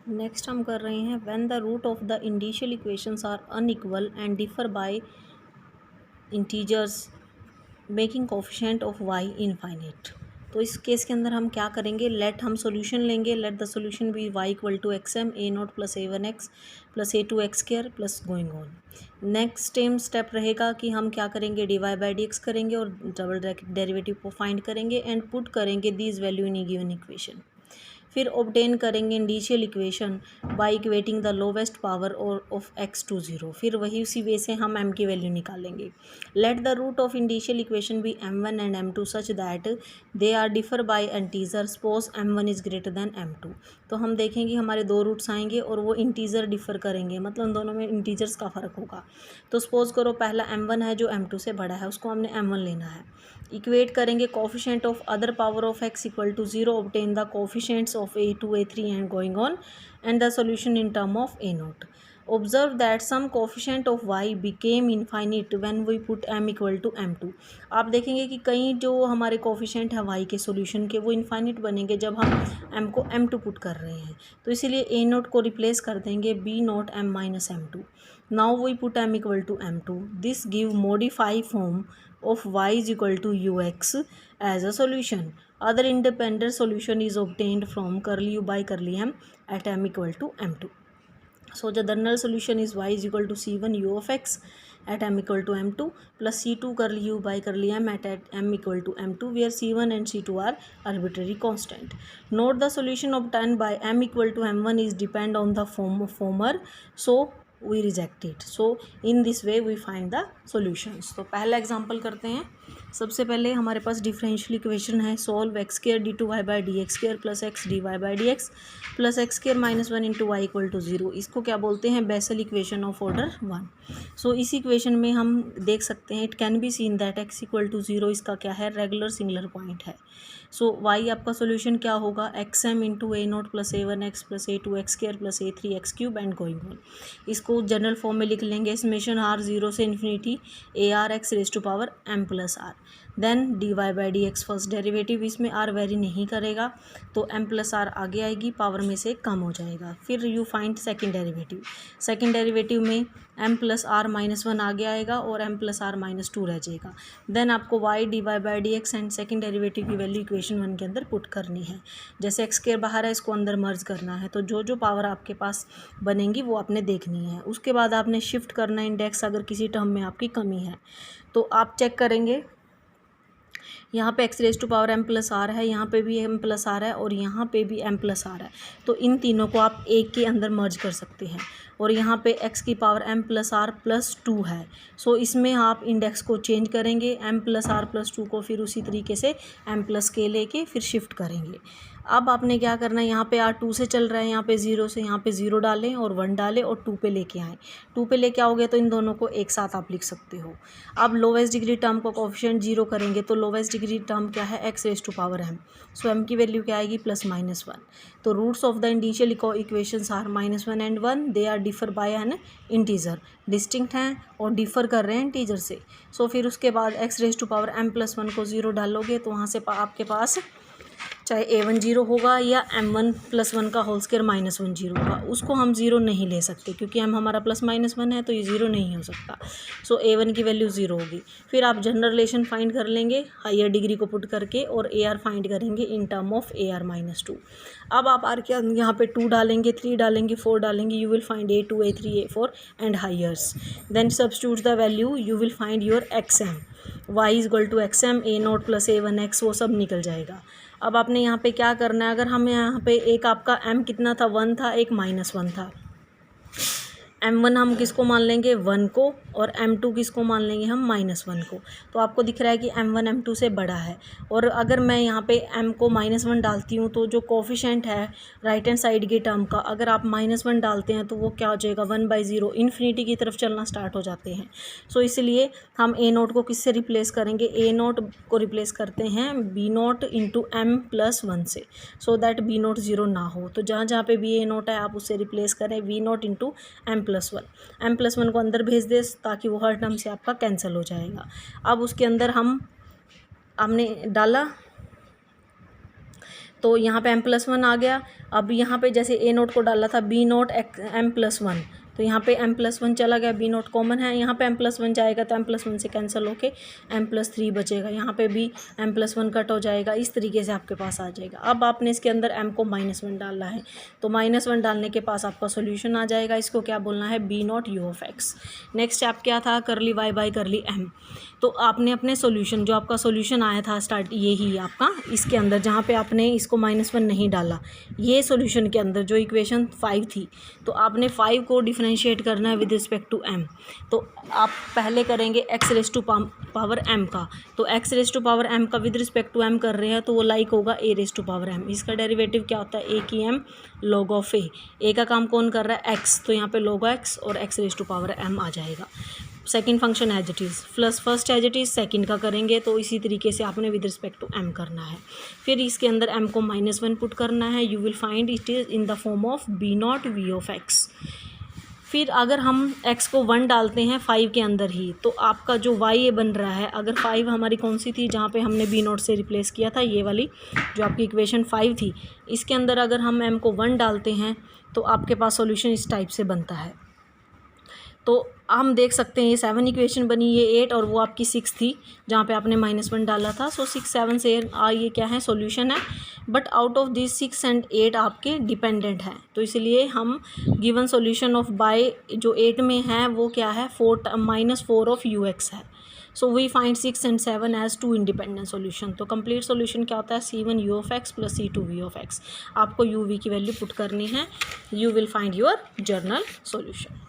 Next हम कर रहे हैं when the root of the indicial equations are unequal and differ by integers making coefficient of y infinite. तो इस case के अंदर हम क्या करेंगे, लेट हम सॉल्यूशन लेंगे, let the solution be y equal to x m a not plus a one x plus a two x square plus going on. Next step रहेगा कि हम क्या करेंगे, d y by d x करेंगे और double derivative को find करेंगे and put करेंगे these value in a given equation. फिर ऑब्टेन करेंगे indicial equation by equating the lowest power और ऑफ एक्स टू ज़ीरो। फिर वही उसी वे से हम m की वैल्यू निकालेंगे। Let the root of indicial equation be m1 and m2 such that they are differ by integer. Suppose m1 is greater than m2। तो हम देखेंगे हमारे दो रूट्स आएंगे और वो इंटीजर डिफर करेंगे, मतलब उन दोनों में इंटीजर्स का फ़र्क होगा। तो सपोज करो पहला m1 है जो m2 से बड़ा है, उसको हमने m1 लेना है। इक्वेट करेंगे coefficient of other power of x equal to zero, obtain the coefficients of a2 a3 and going on and the solution in term of a naught. Observe that some coefficient of y became infinite when we put m equal to m2। आप देखेंगे कि कई जो हमारे coefficient है y के solution के वो इनफाइनिट बनेंगे जब हम m को m2 पुट कर रहे हैं। तो इसीलिए a नॉट को रिप्लेस कर देंगे b naught m minus m2। Now we put m equal to m2। This give modify form of y is equal to ux as a solution. Other independent solution is obtained from curly u by curly m at m equal to m2. So the general solution is y is equal to c1 u of x at m equal to m2 plus c2 curly u by curly m at m equal to m2, where c1 and c2 are arbitrary constant. Note the solution obtained by m equal to m1 is depend on the former, so we reject it. So in this way we find the solutions. तो पहला example करते हैं। सबसे पहले हमारे पास differential equation है, solve x square d two y by d x square plus x d y by d x plus x square minus one into y equal to zero. इसको क्या बोलते हैं, Bessel equation of order one. So इस इक्वेशन में हम देख सकते हैं it can be seen that x equal to zero इसका क्या है, रेगुलर सिंगुलर पॉइंट है। सो वाई आपका सोल्यूशन क्या होगा, x m into a not plus a one x plus a two x square plus a three x cube and going on. इसको general form में लिख लेंगे, समेशन आर जीरो से infinity a r x raise to power m plus r. Then d y by d x first derivative, इसमें r vary नहीं करेगा तो M plus are आगे आएगी, पावर में से कम हो जाएगा। फिर you find second derivative, second derivative में m plus r minus one आगे आएगा और m plus r minus two रह जाएगा। देन आपको y d y by d x and second derivative की वैल्यू इक्वेशन वन के अंदर पुट करनी है। जैसे एक्स स्क्वायर बाहर है, इसको अंदर मर्ज करना है, तो जो जो पावर आपके पास बनेंगी वो आपने देखनी है। उसके बाद आपने शिफ्ट करना है इंडेक्स, अगर किसी टर्म में आपकी कमी है तो आप चेक करेंगे यहाँ पे x raise to power m plus r है, यहाँ पे भी एम प्लस आर है और यहाँ पे भी एम प्लस आर है। तो इन तीनों को आप एक के अंदर मर्ज कर सकते हैं। और यहाँ पे एक्स की power m plus r plus two है, सो इसमें आप इंडेक्स को चेंज करेंगे m plus r plus two को, फिर उसी तरीके से एम प्लस के लेके फिर शिफ्ट करेंगे। अब आपने क्या करना है, यहाँ पे आर टू से चल रहा है, यहाँ पे ज़ीरो से, यहाँ पे ज़ीरो डालें और वन डालें और टू पे लेके आएँ। टू पे लेके आओगे तो इन दोनों को एक साथ आप लिख सकते हो। अब लोवेस्ट डिग्री टर्म को कोफिशिएंट जीरो करेंगे तो लोवेस्ट डिग्री टर्म क्या है, x raise to power m. So m की वैल्यू क्या आएगी, प्लस माइनस वन। तो roots of the indicial equations are minus one and one, they are differ by an integer, distinct हैं और differ कर रहे हैं इंटीजर से। सो फिर उसके बाद x raise to power m plus one को ज़ीरो डालोगे तो वहाँ से आपके पास चाहे a1 जीरो होगा या m1 प्लस वन का whole square minus one zero होगा। उसको हम ज़ीरो नहीं ले सकते क्योंकि m हमारा प्लस माइनस वन है, तो ये ज़ीरो नहीं हो सकता। सो a1 की वैल्यू ज़ीरो होगी। फिर आप जनरल रिलेशन फाइंड कर लेंगे हायर डिग्री को पुट करके और a r फाइंड करेंगे इन term of a r minus two. अब आप आर के यहाँ पे टू डालेंगे, थ्री डालेंगे, फोर डालेंगे, you will find a2 a3 a4 and highers. Then substitute the value, you will find your x m, y is equal to x m a not plus a one x, वो सब निकल जाएगा। अब आपने यहाँ पे क्या करना है, अगर हम यहाँ पे एक आपका m कितना था, वन था, एक माइनस वन था। m1 हम किसको मान लेंगे, वन को, और m2 किसको मान लेंगे हम, माइनस वन को। तो आपको दिख रहा है कि m1 m2 से बड़ा है। और अगर मैं यहाँ पे m को माइनस वन डालती हूँ तो जो कोफिशिएंट है राइट हैंड साइड के टर्म का, अगर आप माइनस वन डालते हैं तो वो क्या हो जाएगा, वन बाई ज़ीरो, इन्फिनिटी की तरफ चलना स्टार्ट हो जाते हैं। सो इसलिए हम a नोट को किससे रिप्लेस करेंगे, a नोट को रिप्लेस करते हैं b not into m plus one से, so that b not zero ना हो। तो जहाँ जहाँ पे भी a नोट है आप उससे रिप्लेस करें v naught into m plus one. M plus one को अंदर भेज दे ताकि वो हर टर्म से आपका कैंसिल हो जाएगा। अब उसके अंदर हमने डाला तो यहाँ पे m+1 आ गया। अब यहाँ पे जैसे a नोट को डाला था b नोट m+1, तो यहाँ पे m+1 चला गया, b नोट कॉमन है, यहाँ पे m+1 जाएगा तो m+1 से कैंसिल होके m+3 बचेगा, यहाँ पे भी m+1 कट हो जाएगा। इस तरीके से आपके पास आ जाएगा। अब आपने इसके अंदर m को -1 डालना है, तो -1 डालने के पास आपका सोल्यूशन आ जाएगा। इसको क्या बोलना है, b not u of x। Next step क्या था, करली y बाई करली m। तो आपने अपने सोल्यूशन, जो आपका सोल्यूशन आया था स्टार्ट, ये ही आपका इसके अंदर जहाँ पे आपने इसको -1 नहीं डाला, ये सोल्यूशन के अंदर जो इक्वेशन 5 थी, तो आपने 5 को डिफरेंशिएट करना है विद रिस्पेक्ट टू m। तो आप पहले करेंगे x raise to power m का, तो x raise to power m का विद रिस्पेक्ट टू m कर रहे हैं, तो वो लाइक होगा a raise to power m। इसका डेरिवेटिव क्या होता है, a की m log ऑफ a का काम कौन कर रहा है, x, तो यहाँ पे log x और x raise to power m आ जाएगा। Second function as it is, plus first as it is second का करेंगे, तो इसी तरीके से आपने विद रिस्पेक्ट टू m करना है। फिर इसके अंदर m को -1 पुट करना है, you will find it is in the form of b not v of x। फिर अगर हम x को 1 डालते हैं 5 के अंदर ही, तो आपका जो y बन रहा है, अगर 5 हमारी कौन सी थी, जहाँ पे हमने b नॉट से रिप्लेस किया था, ये वाली जो आपकी इक्वेशन 5 थी, इसके अंदर अगर हम m को 1 डालते हैं तो आपके पास सॉल्यूशन इस टाइप से बनता है। तो हम देख सकते हैं ये 7 इक्वेशन बनी, ये 8 और वो आपकी 6 थी जहाँ पे आपने -1 डाला था। सो 6, 7 से ये क्या है, सॉल्यूशन है। But out of this 6 and 8 आपके डिपेंडेंट हैं, तो इसलिए हम गिवन सॉल्यूशन ऑफ बाय जो 8 में है वो क्या है, -4 ऑफ ux है। So we find 6 and 7 as 2 independent solution. तो कंप्लीट सॉल्यूशन क्या होता है, c1 u of x plus c2 v of x। आपको u v की वैल्यू पुट करनी है, you will find your general solution.